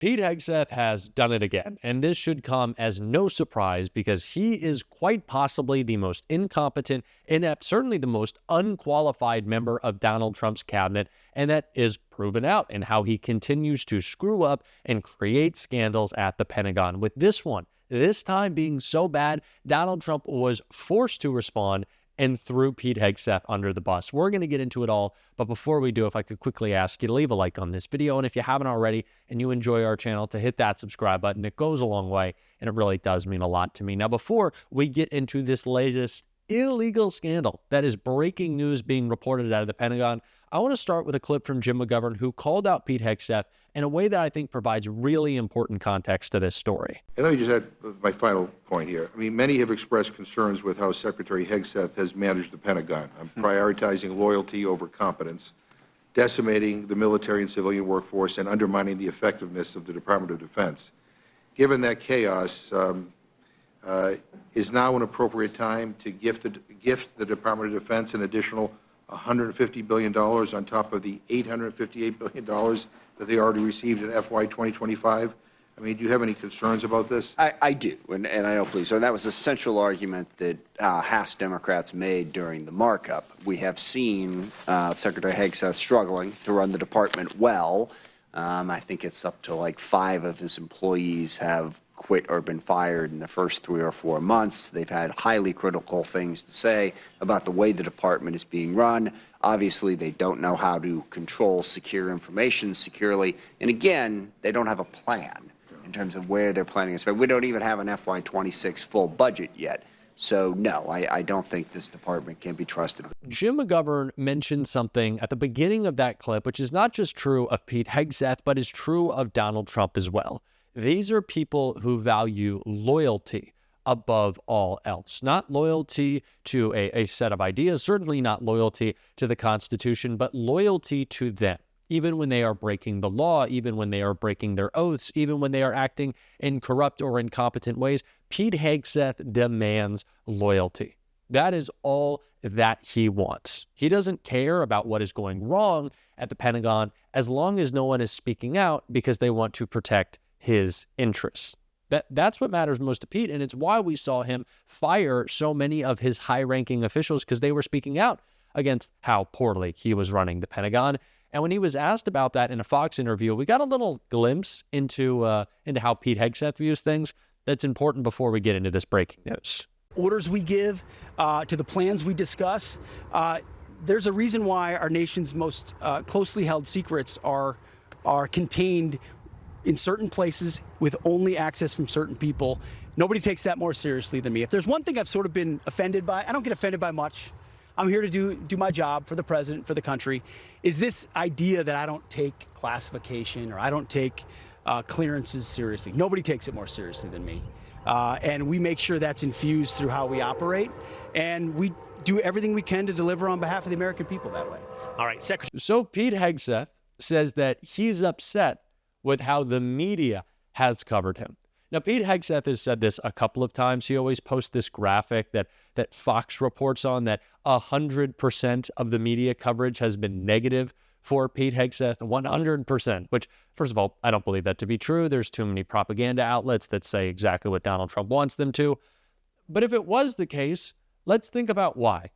Pete Hegseth has done it again, and this should come as no surprise because he is quite possibly the most incompetent, inept, certainly the most unqualified member of Donald Trump's cabinet, and that is proven out in how he continues to screw up and create scandals at the Pentagon. With this one, this time being so bad, Donald Trump was forced to respond and threw Pete Hegseth under the bus. We're going to get into it all, but before we do, if I could quickly ask you to leave a like on this video, and if you haven't already and you enjoy our channel, to hit that subscribe button. It goes a long way, and it really does mean a lot to me. Now, before we get into this latest illegal scandal that is breaking news being reported out of the Pentagon, I want to start with a clip from Jim McGovern, who called out Pete Hegseth in a way that I think provides really important context to this story. And let me just add my final point here. I mean, many have expressed concerns with how Secretary Hegseth has managed the Pentagon, prioritizing loyalty over competence, decimating the military and civilian workforce, and undermining the effectiveness of the Department of Defense. Given that chaos, is now an appropriate time to gift the Department of Defense an additional $150 billion on top of the $858 billion that they already received in FY 2025? I mean, do you have any concerns about this? I do, and I don't believe so. And that was a central argument that House Democrats made during the markup. We have seen Secretary Hegseth struggling to run the department well. I think it's up to like 5 of his employees have quit or been fired in the first 3 or 4 months. They've had highly critical things to say about the way the department is being run. Obviously, they don't know how to control secure information securely. And again, they don't have a plan in terms of where they're planning to spend. We don't even have an FY26 full budget yet. So, no, I don't think this department can be trusted. Jim McGovern mentioned something at the beginning of that clip, which is not just true of Pete Hegseth, but is true of Donald Trump as well. These are people who value loyalty above all else, not loyalty to a set of ideas, certainly not loyalty to the Constitution, but loyalty to them. Even when they are breaking the law, even when they are breaking their oaths, even when they are acting in corrupt or incompetent ways, Pete Hegseth demands loyalty. That is all that he wants. He doesn't care about what is going wrong at the Pentagon as long as no one is speaking out because they want to protect his interests. That's what matters most to Pete, and it's why we saw him fire so many of his high-ranking officials, because they were speaking out against how poorly he was running the Pentagon. And when he was asked about that in a Fox interview, we got a little glimpse into how Pete Hegseth views things that's important before we get into this breaking news. Orders we give, to the plans we discuss, there's a reason why our nation's most closely held secrets are contained in certain places with only access from certain people. Nobody takes that more seriously than me. If there's one thing I've sort of been offended by, I don't get offended by much. I'm here to do my job for the president, for the country, is this idea that I don't take classification or I don't take clearances seriously. Nobody takes it more seriously than me. And we make sure that's infused through how we operate. And we do everything we can to deliver on behalf of the American people that way. All right, Secretary. So Pete Hegseth says that he's upset with how the media has covered him. Now, Pete Hegseth has said this a couple of times. He always posts this graphic that Fox reports on, that 100% of the media coverage has been negative for Pete Hegseth, 100%, which, first of all, I don't believe that to be true. There's too many propaganda outlets that say exactly what Donald Trump wants them to. But if it was the case, let's think about why.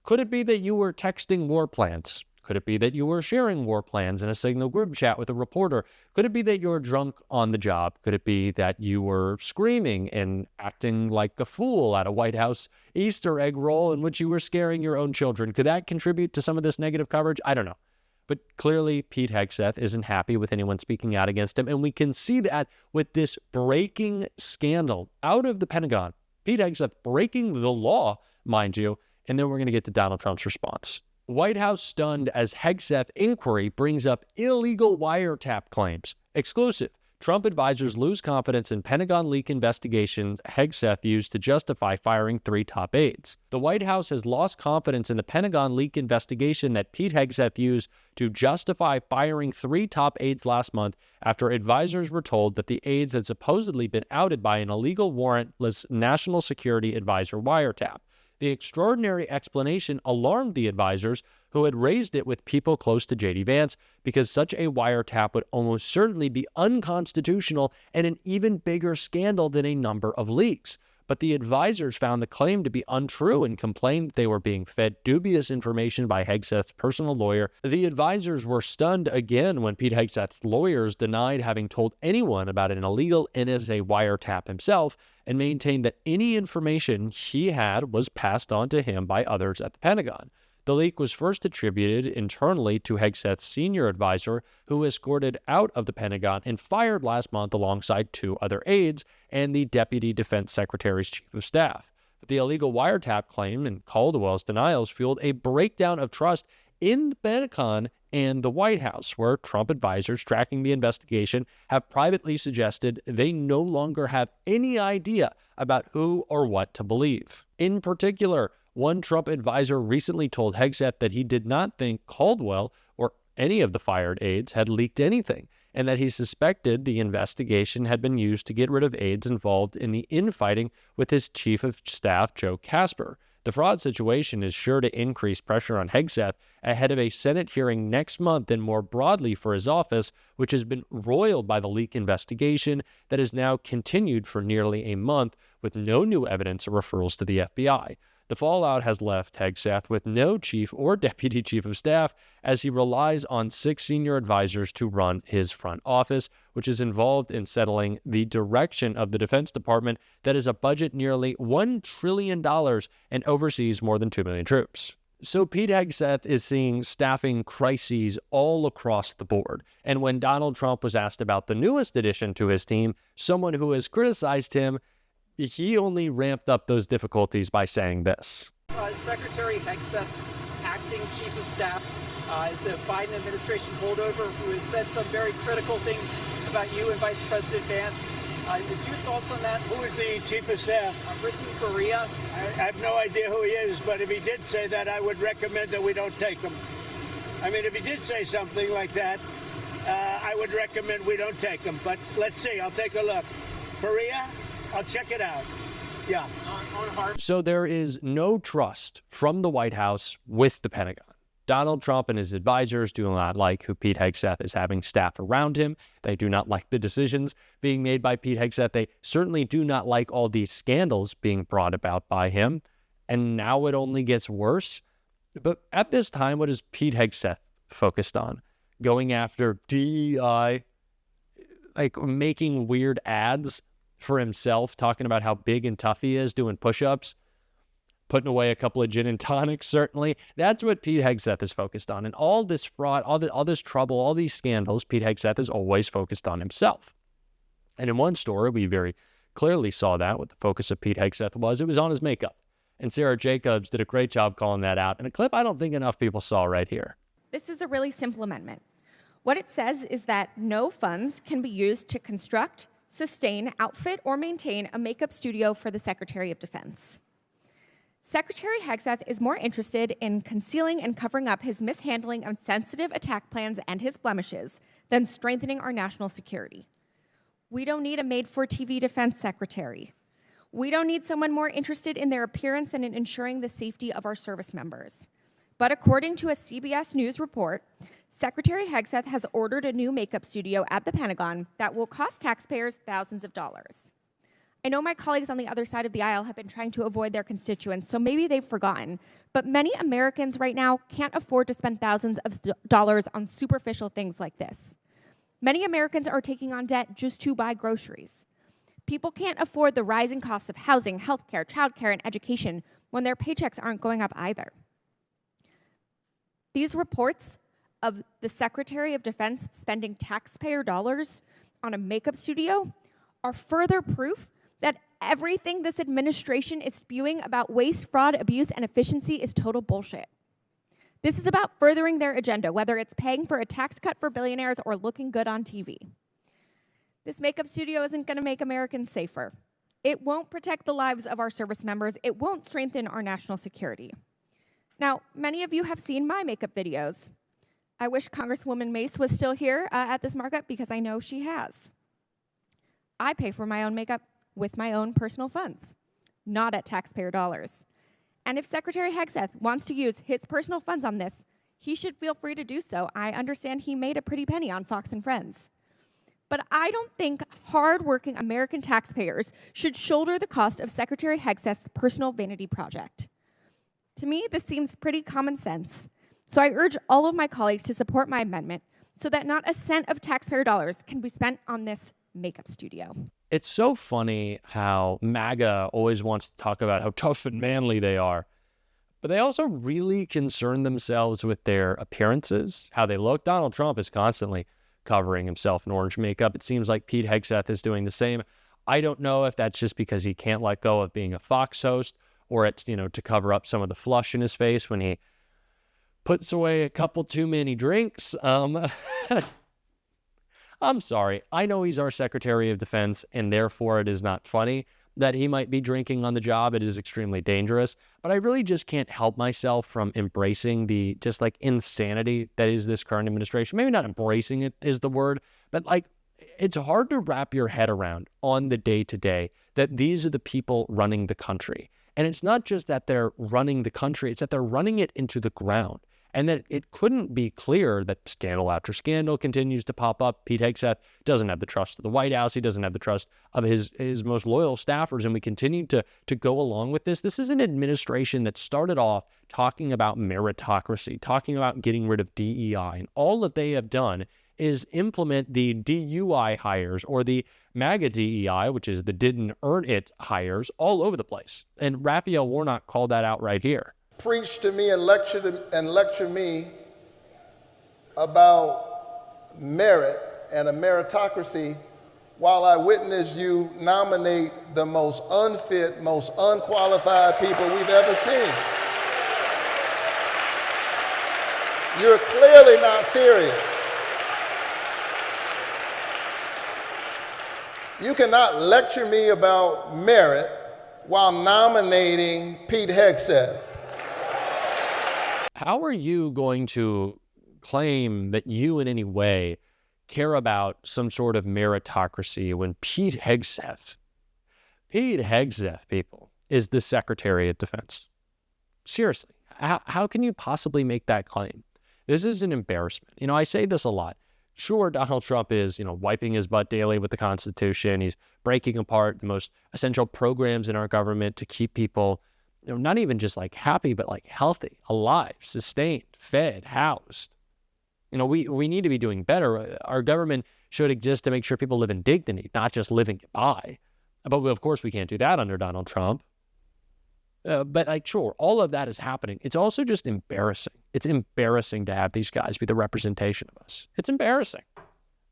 Could it be that you were texting war plans? Could it be that you were sharing war plans in a Signal group chat with a reporter? Could it be that you were drunk on the job? Could it be that you were screaming and acting like a fool at a White House Easter egg roll in which you were scaring your own children? Could that contribute to some of this negative coverage? I don't know. But clearly, Pete Hegseth isn't happy with anyone speaking out against him, and we can see that with this breaking scandal out of the Pentagon. Pete Hegseth breaking the law, mind you, and then we're going to get to Donald Trump's response. White House stunned as Hegseth inquiry brings up illegal wiretap claims. Exclusive. Trump advisors lose confidence in Pentagon leak investigation Hegseth used to justify firing 3 top aides. The White House has lost confidence in the Pentagon leak investigation that Pete Hegseth used to justify firing 3 top aides last month after advisors were told that the aides had supposedly been outed by an illegal warrantless national security advisor wiretap. The extraordinary explanation alarmed the advisors who had raised it with people close to J.D. Vance because such a wiretap would almost certainly be unconstitutional and an even bigger scandal than a number of leaks. But the advisors found the claim to be untrue and complained that they were being fed dubious information by Hegseth's personal lawyer. The advisors were stunned again when Pete Hegseth's lawyers denied having told anyone about an illegal NSA wiretap himself and maintained that any information he had was passed on to him by others at the Pentagon. The leak was first attributed internally to Hegseth's senior advisor, who was escorted out of the Pentagon and fired last month alongside 2 other aides and the Deputy Defense Secretary's Chief of Staff. But the illegal wiretap claim and Caldwell's denials fueled a breakdown of trust in the Pentagon and the White House, where Trump advisors tracking the investigation have privately suggested they no longer have any idea about who or what to believe. In particular, one Trump advisor recently told Hegseth that he did not think Caldwell or any of the fired aides had leaked anything, and that he suspected the investigation had been used to get rid of aides involved in the infighting with his chief of staff, Joe Casper. The fraud situation is sure to increase pressure on Hegseth ahead of a Senate hearing next month and more broadly for his office, which has been roiled by the leak investigation that has now continued for nearly a month with no new evidence or referrals to the FBI. The fallout has left Hegseth with no chief or deputy chief of staff as he relies on 6 senior advisors to run his front office, which is involved in settling the direction of the Defense Department that is a budget nearly $1 trillion and oversees more than 2 million troops. So Pete Hegseth is seeing staffing crises all across the board. And when Donald Trump was asked about the newest addition to his team, someone who has criticized him, he only ramped up those difficulties by saying this. Secretary Hegseth's acting chief of staff is a Biden administration holdover who has said some very critical things about you and Vice President Vance. Your thoughts on that? Who is the chief of staff? Ricky Correa. I have no idea who he is, but if he did say that, I would recommend that we don't take him. I mean, if he did say something like that, I would recommend we don't take him. But let's see. I'll take a look. Correa? I'll check it out. Yeah. So there is no trust from the White House with the Pentagon. Donald Trump and his advisors do not like who Pete Hegseth is having staff around him. They do not like the decisions being made by Pete Hegseth. They certainly do not like all these scandals being brought about by him. And now it only gets worse. But at this time, what is Pete Hegseth focused on? Going after DEI, like making weird ads for himself, talking about how big and tough he is, doing push-ups, putting away a couple of gin and tonics, certainly. That's what Pete Hegseth is focused on. And all this fraud, all this trouble, all these scandals, Pete Hegseth is always focused on himself. And in one story, we very clearly saw that what the focus of Pete Hegseth was. It was on his makeup. And Sarah Jacobs did a great job calling that out in a clip I don't think enough people saw right here. This is a really simple amendment. What it says is that no funds can be used to construct, sustain, outfit, or maintain a makeup studio for the Secretary of Defense. Secretary Hegseth is more interested in concealing and covering up his mishandling of sensitive attack plans and his blemishes than strengthening our national security. We don't need a made-for-TV defense secretary. We don't need someone more interested in their appearance than in ensuring the safety of our service members. But according to a CBS News report, Secretary Hegseth has ordered a new makeup studio at the Pentagon that will cost taxpayers thousands of dollars. I know my colleagues on the other side of the aisle have been trying to avoid their constituents, so maybe they've forgotten. But many Americans right now can't afford to spend thousands of dollars on superficial things like this. Many Americans are taking on debt just to buy groceries. People can't afford the rising costs of housing, healthcare, childcare, and education when their paychecks aren't going up either. These reports of the Secretary of Defense spending taxpayer dollars on a makeup studio are further proof that everything this administration is spewing about waste, fraud, abuse, and efficiency is total bullshit. This is about furthering their agenda, whether it's paying for a tax cut for billionaires or looking good on TV. This makeup studio isn't going to make Americans safer. It won't protect the lives of our service members. It won't strengthen our national security. Now, many of you have seen my makeup videos. I wish Congresswoman Mace was still here at this markup because I know she has. I pay for my own makeup with my own personal funds, not at taxpayer dollars. And if Secretary Hegseth wants to use his personal funds on this, he should feel free to do so. I understand he made a pretty penny on Fox and Friends. But I don't think hardworking American taxpayers should shoulder the cost of Secretary Hegseth's personal vanity project. To me, this seems pretty common sense. So I urge all of my colleagues to support my amendment so that not a cent of taxpayer dollars can be spent on this makeup studio. It's so funny how MAGA always wants to talk about how tough and manly they are, but they also really concern themselves with their appearances, how they look. Donald Trump is constantly covering himself in orange makeup. It seems like Pete Hegseth is doing the same. I don't know if that's just because he can't let go of being a Fox host, or it's, to cover up some of the flush in his face when he puts away a couple too many drinks. I'm sorry. I know he's our Secretary of Defense, and therefore it is not funny that he might be drinking on the job. It is extremely dangerous. But I really just can't help myself from embracing the just insanity that is this current administration. Maybe not embracing it is the word, but it's hard to wrap your head around on the day-to-day that these are the people running the country. And it's not just that they're running the country, it's that they're running it into the ground. And that it couldn't be clearer that scandal after scandal continues to pop up. Pete Hegseth doesn't have the trust of the White House. He doesn't have the trust of his most loyal staffers. And we continue to go along with this. This is an administration that started off talking about meritocracy, talking about getting rid of DEI. And all that they have done is implement the DUI hires, or the MAGA DEI, which is the didn't earn it hires, all over the place. And Raphael Warnock called that out right here. Preach to me and lecture me about merit and a meritocracy while I witness you nominate the most unfit, most unqualified people we've ever seen. You're clearly not serious. You cannot lecture me about merit while nominating Pete Hegseth. How are you going to claim that you in any way care about some sort of meritocracy when Pete Hegseth, people, is the Secretary of Defense? Seriously, how can you possibly make that claim? This is an embarrassment. I say this a lot. Sure, Donald Trump is, wiping his butt daily with the Constitution. He's breaking apart the most essential programs in our government to keep people not even just happy, but healthy, alive, sustained, fed, housed. We need to be doing better. Our government should exist to make sure people live in dignity, not just live and get by. But of course, we can't do that under Donald Trump. But sure, all of that is happening. It's also just embarrassing. It's embarrassing to have these guys be the representation of us. It's embarrassing.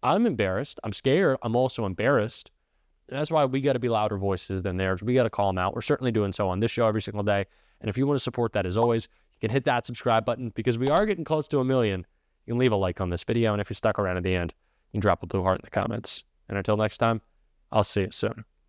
I'm embarrassed. I'm scared. I'm also embarrassed. And that's why we got to be louder voices than theirs. We got to call them out. We're certainly doing so on this show every single day. And if you want to support that, as always, you can hit that subscribe button, because we are getting close to 1 million. You can leave a like on this video. And if you're stuck around at the end, you can drop a blue heart in the comments. And until next time, I'll see you soon.